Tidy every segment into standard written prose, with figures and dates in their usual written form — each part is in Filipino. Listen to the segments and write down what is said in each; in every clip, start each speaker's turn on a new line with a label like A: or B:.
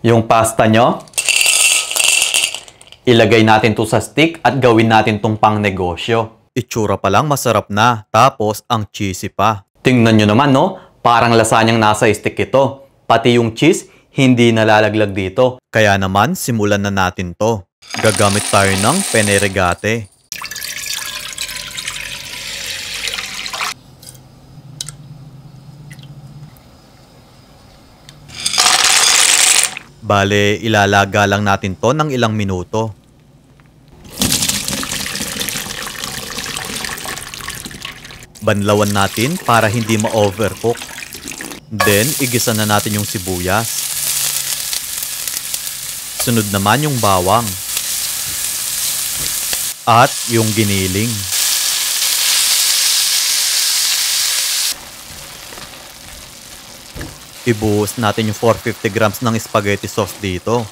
A: Yung pasta nyo, ilagay natin to sa stick at gawin natin tong pang negosyo.
B: Itsura pa lang masarap na, tapos ang cheesy pa.
A: Tingnan nyo naman, no? Parang lasanyang nasa stick ito. Pati yung cheese, hindi nalalaglag dito.
B: Kaya naman, simulan na natin to. Gagamit tayo ng penne rigate. Bale, ilalaga lang natin to ng ilang minuto. Banlawan natin para hindi ma-overcook. Then, igisa na natin yung sibuyas. Sunod naman yung bawang. At yung giniling. Ibuhos natin yung 450 grams ng spaghetti sauce dito.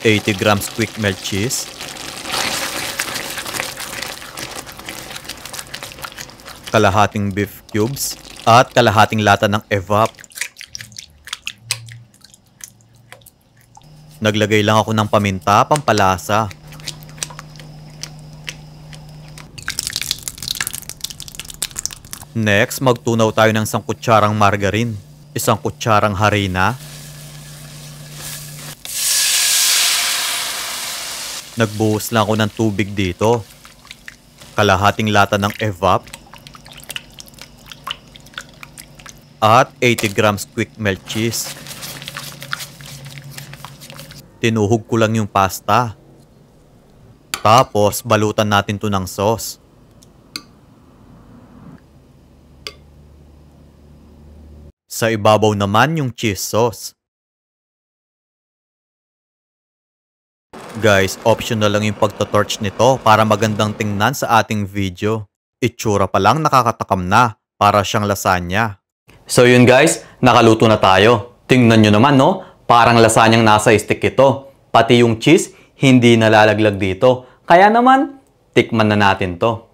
B: 80 grams quick melt cheese. Kalahating beef cubes. At kalahating lata ng evap. Naglagay lang ako ng paminta, pampalasa. Next, magtunaw tayo ng 1 kutsarang margarine, 1 kutsarang harina. Nagbuhos lang ako ng tubig dito. Kalahating lata ng evap. At 80 grams quick melt cheese. Tinuhog ko lang yung pasta. Tapos, balutan natin to ng sauce. Sa ibabaw naman yung cheese sauce. Guys, optional lang yung pagto-torch nito para magandang tingnan sa ating video. Itsura pa lang nakakatakam na, para siyang lasagna.
A: So yun guys, nakaluto na tayo. Tingnan nyo naman, no? Parang lasanyang nasa stick ito. Pati yung cheese, hindi nalalaglag dito. Kaya naman, tikman na natin to.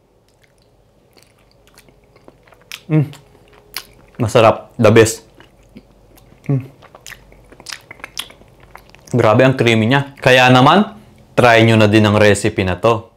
A: Masarap. The best. Grabe ang creamy niya. Kaya naman, try nyo na din ang recipe na to.